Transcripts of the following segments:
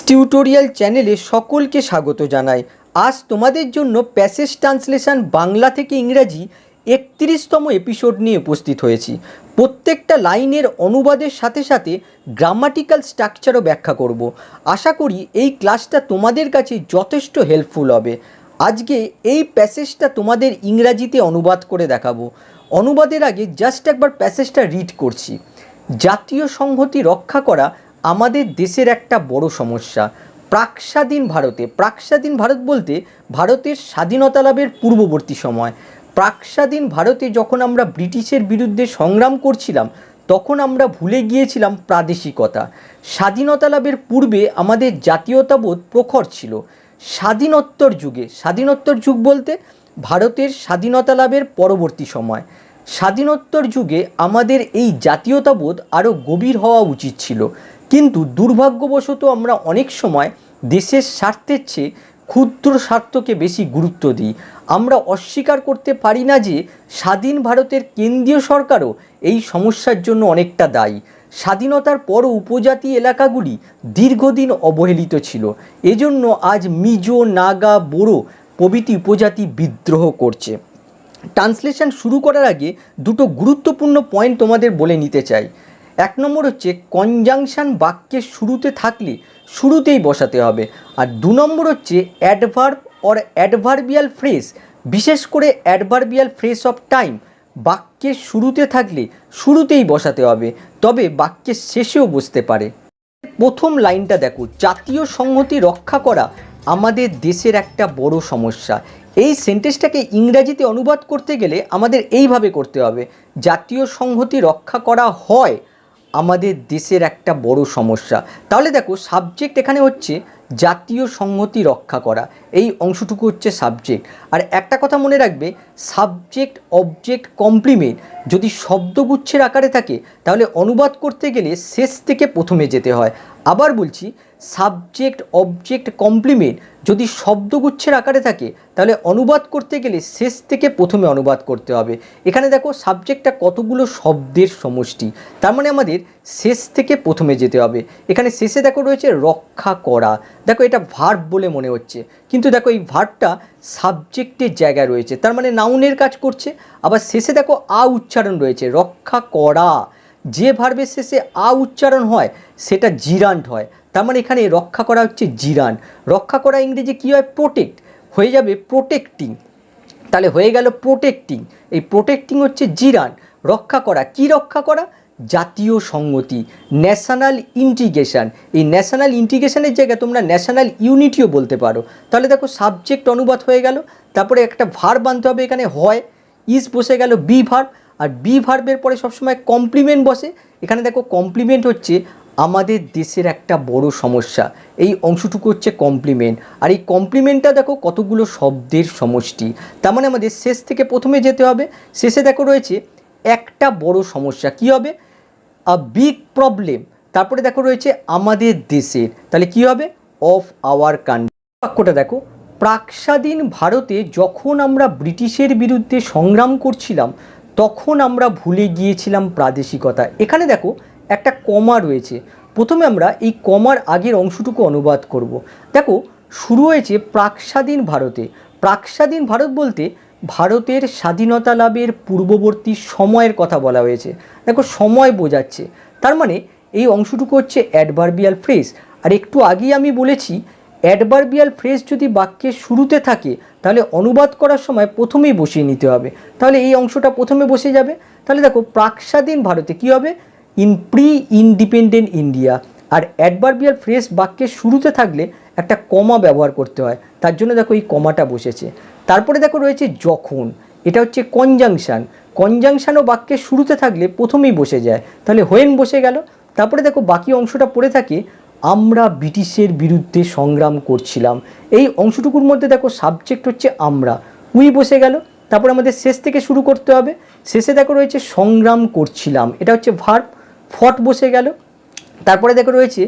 Tutorial চ্যানেলে সকলকে স্বাগত জানাই। আজ তোমাদের জন্য প্যাসেজ ট্রান্সলেশন বাংলা থেকে ইংরাজি ৩১তম এপিসোড নিয়ে উপস্থিত হয়েছি। প্রত্যেকটা লাইনের অনুবাদের সাথে সাথে গ্রামাটিক্যাল স্ট্রাকচারও ব্যাখ্যা করব। আশা করি এই ক্লাসটা তোমাদের কাছে যথেষ্ট হেল্পফুল হবে। আজকে এই প্যাসেজটা তোমাদের ইংরাজিতে অনুবাদ করে দেখাবো। অনুবাদের আগে জাস্ট একবার প্যাসেজটা রিড করছি। জাতীয় সংহতি রক্ষা করা আমাদের দেশের একটা বড় সমস্যা। প্রাক্স্বাধীন ভারত বলতে ভারতের স্বাধীনতা লাভের পূর্ববর্তী সময়। প্রাক্স্বাধীন ভারতে যখন আমরা ব্রিটিশের বিরুদ্ধে সংগ্রাম করছিলাম তখন আমরা ভুলে গিয়েছিলাম প্রাদেশিকতা। স্বাধীনতা লাভের পূর্বে আমাদের জাতীয়তাবোধ প্রখর ছিল। স্বাধীনোত্তর যুগ বলতে ভারতের স্বাধীনতা লাভের পরবর্তী সময়। স্বাধীনোত্তর যুগে আমাদের এই জাতীয়তাবোধ আরও গভীর হওয়া উচিত ছিল, কিন্তু দুর্ভাগ্যবশত আমরা অনেক সময় দেশের স্বার্থের চেয়ে ক্ষুদ্র স্বার্থকে বেশি গুরুত্ব দিই। আমরা অস্বীকার করতে পারি না যে স্বাধীন ভারতের কেন্দ্রীয় সরকারও এই সমস্যার জন্য অনেকটা দায়ী। স্বাধীনতার পরও উপজাতি এলাকাগুলি দীর্ঘদিন অবহেলিত ছিল। এজন্য আজ মিজো, নাগা, বোরো প্রভৃতি উপজাতি বিদ্রোহ করছে। ট্রান্সলেশন শুরু করার আগে দুটো গুরুত্বপূর্ণ পয়েন্ট তোমাদের বলে নিতে চাই। এক নম্বর হচ্ছে কনজাংশন বাক্যের শুরুতে থাকলে শুরুতেই বসাতে হবে। আর দু নম্বর হচ্ছে অ্যাডভার্ব অর অ্যাডভার্বিয়াল ফ্রেজ, বিশেষ করে অ্যাডভার্বিয়াল ফ্রেজ অফ টাইম বাক্যের শুরুতে থাকলে শুরুতেই বসাতে হবে, তবে বাক্যের শেষেও বসতে পারে। প্রথম লাইনটা দেখো, জাতীয় সংহতি রক্ষা করা আমাদের দেশের একটা বড় সমস্যা। এই সেন্টেন্সটাকে ইংরাজিতে অনুবাদ করতে গেলে আমাদের এইভাবে করতে হবে, জাতীয় সংহতি রক্ষা করা হয় আমাদের দেশের একটা বড় সমস্যা। তাহলে দেখো সাবজেক্ট এখানে হচ্ছে জাতীয় সংহতি রক্ষা করা, এই অংশটুকু হচ্ছে সাবজেক্ট। আর একটা কথা মনে রাখবে, সাবজেক্ট অবজেক্ট কমপ্লিমেন্ট যদি শব্দগুচ্ছের আকারে থাকে তাহলে অনুবাদ করতে গেলে শেষ থেকে প্রথমে যেতে হয়। আবার বলছি, সাবজেক্ট অবজেক্ট কমপ্লিমেন্ট যদি শব্দগুচ্ছের আকারে থাকে তাহলে অনুবাদ করতে গেলে শেষ থেকে প্রথমে অনুবাদ করতে হবে। এখানে দেখো সাবজেক্টটা কতগুলো শব্দের সমষ্টি, তার মানে আমাদের শেষ থেকে প্রথমে যেতে হবে। এখানে শেষে দেখো রয়েছে রক্ষা করা, দেখো এটা ভার্ব বলে মনে হচ্ছে, কিন্তু দেখো এই ভার্বটা সাবজেক্টের জায়গায় রয়েছে, তার মানে নাউনের কাজ করছে। আবার শেষে দেখো আ উচ্চারণ রয়েছে, রক্ষা করা। যে ভার্বের শেষে আ উচ্চারণ হয় সেটা জিরান্ট হয়, তার মানে এখানে রক্ষা করা হচ্ছে জিরান্ট। রক্ষা করা ইংরেজি কী হয়? প্রোটেক্ট, হয়ে যাবে প্রোটেক্টিং। তাহলে হয়ে গেল প্রোটেক্টিং, এই প্রোটেক্টিং হচ্ছে জিরান্ট। রক্ষা করা, কি রক্ষা করা? জাতীয় সংহতি, ন্যাশনাল ইন্টিগ্রেশন। এই ন্যাশনাল ইন্টিগ্রেশনের জায়গায় তোমরা ন্যাশনাল ইউনিটিও বলতে পারো। তাহলে দেখো সাবজেক্ট অনুবাদ হয়ে গেল, তারপরে একটা ভার্ব আনতে হবে, এখানে হয় ইজ বসে গেল বি ভার্ব, আর বি ভার্বের পরে সবসময় কমপ্লিমেন্ট বসে। এখানে দেখো কমপ্লিমেন্ট হচ্ছে আমাদের দেশের একটা বড় সমস্যা, এই অংশটুকু হচ্ছে কমপ্লিমেন্ট। আর এই কমপ্লিমেন্টটা দেখো কতগুলো শব্দের সমষ্টি, তার মানে আমাদের শেষ থেকে প্রথমে যেতে হবে। শেষে দেখো রয়েছে একটা বড় সমস্যা, কি হবে? A big problem. তারপরে দেখো রয়েছে আমাদের দেশের, তাহলে কি হবে? Of our country. বাক্যটা দেখো, প্রাক্স্বাধীন ভারতে যখন আমরা ব্রিটিশের বিরুদ্ধে সংগ্রাম করছিলাম তখন আমরা ভুলে গিয়েছিলাম প্রাদেশিকতা। এখানে দেখো একটা কমা রয়েছে, প্রথমে আমরা এই কমার আগের অংশটুকু অনুবাদ করব। দেখো শুরু হয়েছে প্রাক্স্বাধীন ভারতে। প্রাক্স্বাধীন ভারত বলতে ভারতের স্বাধীনতা লাভের পূর্ববর্তী সময়ের কথা বলা হয়েছে। দেখো সময় বোঝাচ্ছে, তার মানে এই অংশটুকু হচ্ছে অ্যাডভার্বিয়াল ফ্রেজ। আর একটু আগেই আমি বলেছি অ্যাডভার্বিয়াল ফ্রেজ যদি বাক্যের শুরুতে থাকে তাহলে অনুবাদ করার সময় প্রথমেই বসিয়ে নিতে হবে, তাহলে এই অংশটা প্রথমে বসে যাবে। তাহলে দেখো প্রাক্স্বাধীন ভারতে কী হবে? In pre independent India. আর অ্যাডভার্বিয়াল ফ্রেজ বাক্যের শুরুতে থাকলে একটা কমা ব্যবহার করতে হয়, তার জন্য দেখো এই কমাটা বসেছে। তারপরে দেখো রয়েছে যখন, এটা হচ্ছে কনজাংশন। কনজাংশনও বাক্যের শুরুতে থাকলে প্রথমেই বসে যায়, তাহলে হোয়েন বসে গেল। তারপরে দেখো বাকি অংশটা পড়ে থাকে আমরা ব্রিটিশের বিরুদ্ধে সংগ্রাম করছিলাম, এই অংশটুকুর মধ্যে দেখো সাবজেক্ট হচ্ছে আমরা, উই বসে গেল। তারপর আমাদের শেষ থেকে শুরু করতে হবে। শেষে দেখো রয়েছে সংগ্রাম করছিলাম, এটা হচ্ছে ভার্ব, ফট বসে গেল। তারপরে দেখো রয়েছে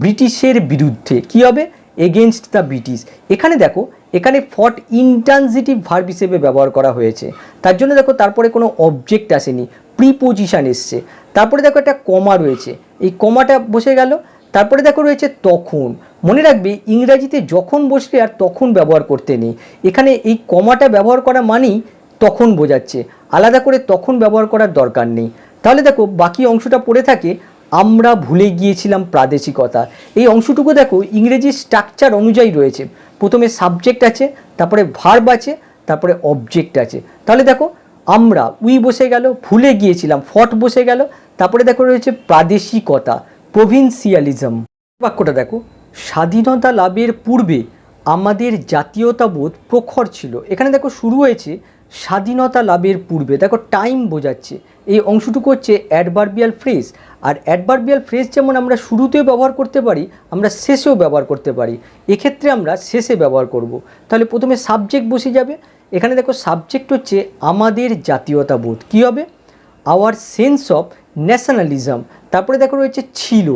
ব্রিটিশের বিরুদ্ধে, কি হবে? Against the British. এখানে দেখো এখানে ফট ইন্ট্রানজিটিভ ভার্ব হিসেবে ব্যবহার করা হয়েছে, তার জন্য দেখো তারপরে কোনো অবজেক্ট আসেনি, প্রিপোজিশন এসছে। তারপরে দেখো একটা কমা রয়েছে, এই কমাটা বসে গেল। তারপরে দেখো রয়েছে তখন। মনে রাখবে ইংরাজিতে যখন বসলে আর তখন ব্যবহার করতে নেই, এখানে এই কমাটা ব্যবহার করা মানেই তখন বোঝাচ্ছে, আলাদা করে তখন ব্যবহার করার দরকার নেই। তাহলে দেখো বাকি অংশটা পড়ে থাকে আমরা ভুলে গিয়েছিলাম প্রাদেশিকতা। এই অংশটুকু দেখো ইংরেজি স্ট্রাকচার অনুযায়ী রয়েছে, প্রথমে সাবজেক্ট আছে, তারপরে ভার্ব আছে, তারপরে অবজেক্ট আছে। তাহলে দেখো আমরা উই বসে গেল, ভুলে গিয়েছিলাম ফট বসে গেল, তারপরে দেখো রয়েছে প্রাদেশিকতা, প্রভিন্সিয়ালিজম। বাক্যটা দেখো স্বাধীনতা লাভের পূর্বে আমাদের জাতীয়তাবোধ প্রখর ছিল। এখানে দেখো শুরু হয়েছে স্বাধীনতা লাভের পূর্বে, দেখো টাইম বোঝাচ্ছে। এই অংশটুকু হচ্ছে অ্যাডভার্বিয়াল ফ্রেজ, আর অ্যাডভার্বিয়াল ফ্রেজ যেমন আমরা শুরুতেও ব্যবহার করতে পারি, আমরা শেষেও ব্যবহার করতে পারি। এক্ষেত্রে আমরা শেষে ব্যবহার করব। তাহলে প্রথমে সাবজেক্ট বসে যাবে, এখানে দেখো সাবজেক্ট হচ্ছে আমাদের জাতীয়তাবোধ, কী হবে আওয়ার সেন্স অফ ন্যাশনালিজম। তারপরে দেখো রয়েছে ছিল,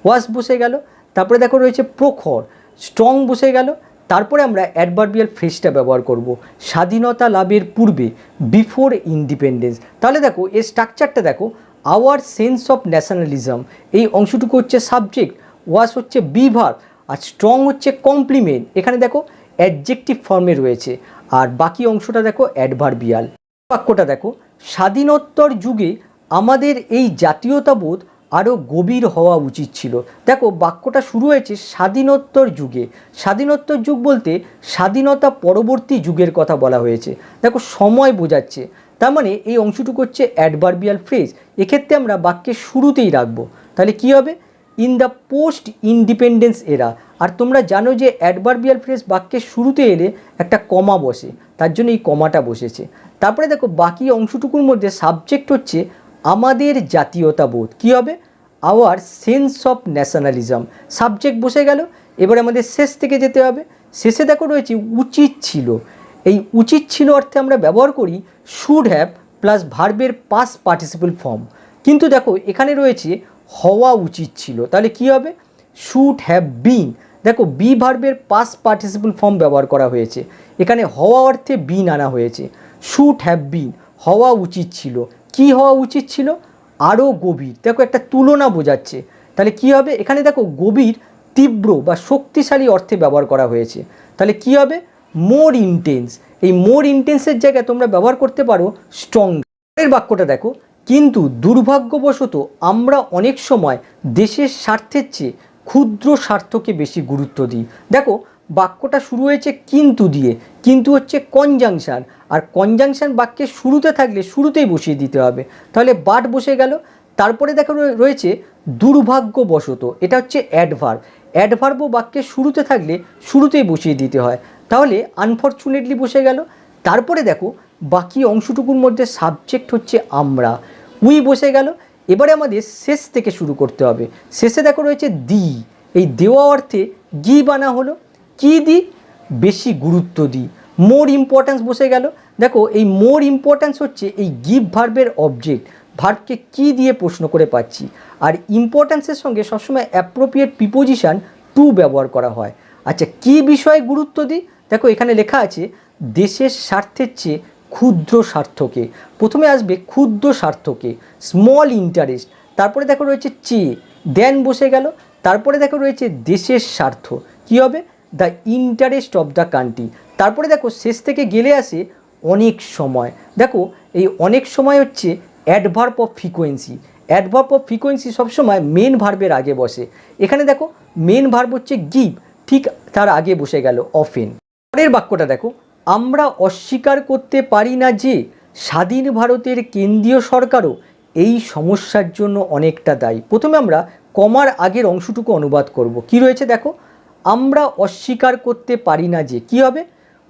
ওয়াজ বসে গেল, তারপরে দেখো রয়েছে প্রখর, স্ট্রং বসে গেল, তারপরে আমরা অ্যাডভার্বিয়াল ফ্রেজটা ব্যবহার করব স্বাধীনতা লাভের পূর্বে, বিফোর ইন্ডিপেন্ডেন্স। তাহলে দেখো এর স্ট্রাকচারটা দেখো, আওয়ার সেন্স অফ ন্যাশনালিজম, এই অংশটুকু হচ্ছে সাবজেক্ট, ওয়াজ হচ্ছে বিভার, আর স্ট্রং হচ্ছে কমপ্লিমেন্ট, এখানে দেখো অ্যাডজেক্টিভ ফর্মে রয়েছে, আর বাকি অংশটা দেখো অ্যাডভার্বিয়াল। বাক্যটা দেখো স্বাধীনোত্তর যুগে আমাদের এই জাতীয়তাবোধ আরও গভীর হওয়া উচিত ছিল। দেখো বাক্যটা শুরু হয়েছে স্বাধীনোত্তর যুগে, স্বাধীনোত্তর যুগ বলতে স্বাধীনতা পরবর্তী যুগের কথা বলা হয়েছে, দেখো সময় বোঝাচ্ছে। তার মানে এই অংশটুকু হচ্ছে অ্যাডভার্বিয়াল ফ্রেজ, এক্ষেত্রে আমরা বাক্যের শুরুতেই রাখবো। তাহলে কী হবে ইন দ্য পোস্ট ইন্ডিপেন্ডেন্স এরা। আর তোমরা জানো যে অ্যাডভার্বিয়াল ফ্রেজ বাক্যের শুরুতে এলে একটা কমা বসে, তার জন্য এই কমাটা বসেছে। তারপরে দেখো বাকি অংশটুকুর মধ্যে সাবজেক্ট হচ্ছে আমাদের জাতীয়তাবোধ, কী হবে hour sense of nationalism, subject বসে গেল। এবারে আমাদের শেষ থেকে যেতে হবে, শেষে দেখো রয়েছে উচিত ছিল। এই উচিত ছিল অর্থে আমরা ব্যবহার করি শুড হ্যাভ প্লাস ভার্বের পাস্ট পার্টিসিপল ফর্ম, কিন্তু দেখো এখানে রয়েছে হওয়া উচিত ছিল, তাহলে কী হবে শুড হ্যাভ বিন। দেখো বি ভার্বের পাস্ট পার্টিসিপল ফর্ম ব্যবহার করা হয়েছে, এখানে হওয়া অর্থে বিন আনা হয়েছে, শুড হ্যাভ বিন হওয়া উচিত ছিল। কি হওয়া উচিত ছিল আরও গভীর, দেখো একটা তুলনা বোঝাচ্ছে। তাহলে কী হবে এখানে দেখো গভীর তীব্র বা শক্তিশালী অর্থে ব্যবহার করা হয়েছে, তাহলে কী হবে মোর ইন্টেন্স। এই মোর ইন্টেন্সের জায়গায় তোমরা ব্যবহার করতে পারো স্ট্রং। এর বাক্যটা দেখো কিন্তু দুর্ভাগ্যবশত আমরা অনেক সময় দেশের স্বার্থের চেয়ে ক্ষুদ্র স্বার্থকে বেশি গুরুত্ব দিই। দেখো বাক্যটা শুরু হয়েছে কিন্তু দিয়ে, কিন্তু হচ্ছে কনজাংশন, আর কনজাংশন বাক্যের শুরুতে থাকলে শুরুতেই বসিয়ে দিতে হবে, তাহলে বাট বসে গেল। তারপরে দেখো রয়েছে দুর্ভাগ্যবশত, এটা হচ্ছে অ্যাডভার্ব, অ্যাডভার্বও বাক্যের শুরুতে থাকলে শুরুতেই বসিয়ে দিতে হয়, তাহলে আনফর্চুনেটলি বসে গেল। তারপরে দেখো বাকি অংশটুকুর মধ্যে সাবজেক্ট হচ্ছে আমরা, উই বসে গেল। এবারে আমাদের শেষ থেকে শুরু করতে হবে, শেষে দেখো রয়েছে দি, এই দেওয়া অর্থে গিভ আনা হলো, কী দিই বেশি গুরুত্ব দিই, মোর ইম্পর্ট্যান্স বসে গেল। দেখো এই মোর ইম্পর্ট্যান্স হচ্ছে এই গিভ ভার্বের অবজেক্ট, ভার্বকে কী দিয়ে প্রশ্ন করে পাচ্ছি, আর ইম্পর্ট্যান্সের সঙ্গে সবসময় অ্যাপ্রোপ্রিয়েট প্রিপোজিশন টু ব্যবহার করা হয়। আচ্ছা কী বিষয়ে গুরুত্ব দিই, দেখো এখানে লেখা আছে দেশের স্বার্থের চেয়ে ক্ষুদ্র স্বার্থকে, প্রথমে আসবে ক্ষুদ্র স্বার্থকে স্মল ইন্টারেস্ট, তারপরে দেখো রয়েছে চেয়ে দেন বসে গেল, তারপরে দেখো রয়েছে দেশের স্বার্থ, কী হবে the interest of the country, তারপরে দেখো শেষ থেকে গেলে আসে অনেক সময়। দেখো এই অনেক সময় হচ্ছে adverb of frequency, adverb of frequency সবসময় মেন ভার্বের আগে বসে, এখানে দেখো মেন ভার্ব হচ্ছে গিভ, ঠিক তার আগে বসে গেল অফেন। পরের বাক্যটা দেখো আমরা অস্বীকার করতে পারি না যে স্বাধীন ভারতের কেন্দ্রীয় সরকারও এই সমস্যার জন্য অনেকটা দায়ী। প্রথমে আমরা কমার আগের অংশটুকু অনুবাদ করব, কি রয়েছে দেখো আমরা অস্বীকার করতে পারি না যে, কী হবে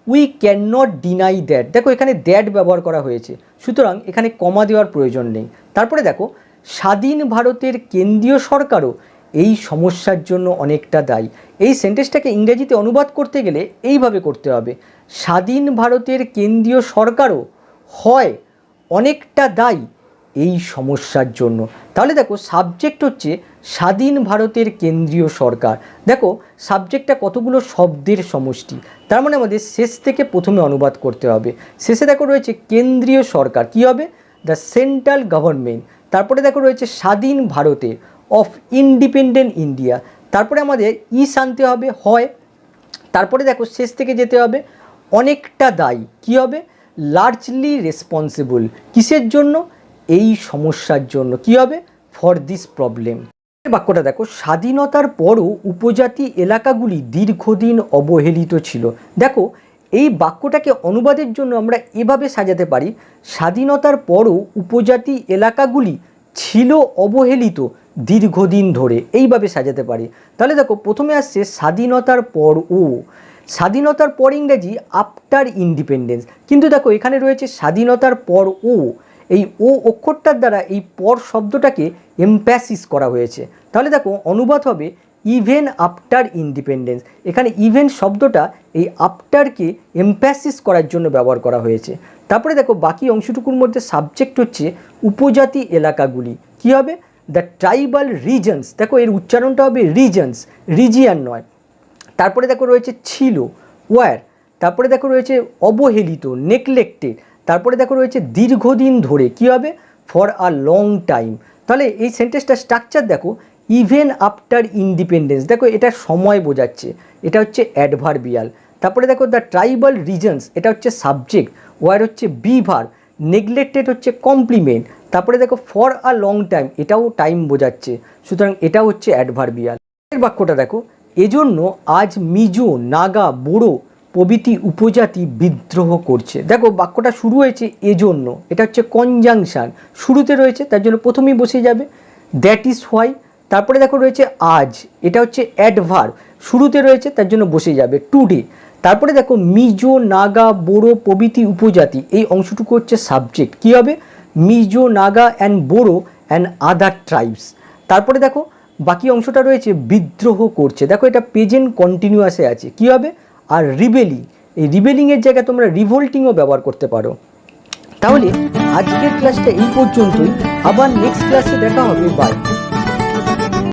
we can not deny that, দেখো এখানে দ্যাট ব্যবহার করা হয়েছে, সুতরাং এখানে কমা দেওয়ার প্রয়োজন নেই। তারপরে দেখো স্বাধীন ভারতের কেন্দ্রীয় সরকারও এই সমস্যার জন্য অনেকটা দায়ী। এই সেন্টেন্সটাকে ইংরেজিতে অনুবাদ করতে গেলে এইভাবে করতে হবে, স্বাধীন ভারতের কেন্দ্রীয় সরকারও হয় অনেকটা দায়ী এই সমস্যার জন্য। তাহলে দেখো সাবজেক্ট হচ্ছে স্বাধীন ভারতের কেন্দ্রীয় সরকার, দেখো সাবজেক্টটা কতগুলো শব্দের সমষ্টি, তার মানে আমাদের শেষ থেকে প্রথমে অনুবাদ করতে হবে। শেষে দেখো রয়েছে কেন্দ্রীয় সরকার, কী হবে দ্য সেন্ট্রাল গভর্নমেন্ট, তারপরে দেখো রয়েছে স্বাধীন ভারতের অফ ইন্ডিপেন্ডেন্ট ইন্ডিয়া, তারপরে আমাদের ইস আনতে হবে হয়, তারপরে দেখো শেষ থেকে যেতে হবে অনেকটা দায়ী, কী হবে লার্জলি রেসপন্সিবল, কিসের জন্য এই সমস্যার জন্য, কী হবে ফর দিস প্রবলেম। বাক্যটা দেখো স্বাধীনতার পরও উপজাতি এলাকাগুলি দীর্ঘদিন অবহেলিত ছিল। দেখো এই বাক্যটাকে অনুবাদের জন্য আমরা এভাবে সাজাতে পারি, স্বাধীনতার পরও উপজাতি এলাকাগুলি ছিল অবহেলিত দীর্ঘদিন ধরে, এইভাবে সাজাতে পারি। তাহলে দেখো প্রথমে আসছে স্বাধীনতার পরও, স্বাধীনতার পর ইংরেজি আফটার ইন্ডিপেন্ডেন্স, কিন্তু দেখো এখানে রয়েছে স্বাধীনতার পরও, এই ও অক্ষরটার দ্বারা এই পর শব্দটাকে এমপ্যাসিস করা হয়েছে। তাহলে দেখো অনুবাদ হবে ইভেন আফটার ইন্ডিপেন্ডেন্স, এখানে ইভেন শব্দটা এই আফটারকে এমপ্যাসিস করার জন্য ব্যবহার করা হয়েছে। তারপরে দেখো বাকি অংশটুকুর মধ্যে সাবজেক্ট হচ্ছে উপজাতি এলাকাগুলি, কী হবে দ্য ট্রাইবাল রিজনস, দেখো এর উচ্চারণটা হবে রিজনস, রিজিয়ান নয়। তারপরে দেখো রয়েছে ছিল ওয়ার, তারপরে দেখো রয়েছে অবহেলিত নেগলেক্টেড, তারপরে দেখো রয়েছে দীর্ঘদিন ধরে, কী হবে ফর আ লং টাইম। তাহলে এই সেন্টেন্সটা স্ট্রাকচার দেখো ইভেন আফটার ইন্ডিপেন্ডেন্স, দেখো এটা সময় বোঝাচ্ছে, এটা হচ্ছে অ্যাডভার্বিয়াল। তারপরে দেখো দ্য ট্রাইবাল রিজনস, এটা হচ্ছে সাবজেক্ট, ওয়ার হচ্ছে বি ভার্ব, নেগলেক্টেড হচ্ছে কমপ্লিমেন্ট, তারপরে দেখো ফর আ লং টাইম, এটাও টাইম বোঝাচ্ছে, সুতরাং এটা হচ্ছে অ্যাডভার্বিয়াল। এর বাক্যটা দেখো এজন্য আজ মিজো নাগা বোড়ো প্রভৃতি উপজাতি বিদ্রোহ করছে। দেখো বাক্যটা শুরু হয়েছে এজন্য, এটা হচ্ছে কনজাংশন, শুরুতে রয়েছে তার জন্য প্রথমেই বসে যাবে দ্যাট ইজ হোয়াই। তারপরে দেখো রয়েছে আজ, এটা হচ্ছে অ্যাডভার্ব, শুরুতে রয়েছে তার জন্য বসে যাবে টুডে। তারপরে দেখো মিজো নাগা বোড়ো প্রভৃতি উপজাতি, এই অংশটুকু হচ্ছে সাবজেক্ট, কী হবে Mizo Naga and Bodo and other tribes. তারপরে দেখো বাকি অংশটা রয়েছে বিদ্রোহ করছে, দেখো এটা প্রেজেন্ট কন্টিনিউয়াসে আছে, কী হবে আর রিবেলিং, এই রিবেলিংয়ের জায়গায় তোমরা রিভোল্টিংও ব্যবহার করতে পারো। তাহলে আজকের ক্লাসটা এই পর্যন্তই, আবার নেক্সট ক্লাসে দেখা হবে, বাই।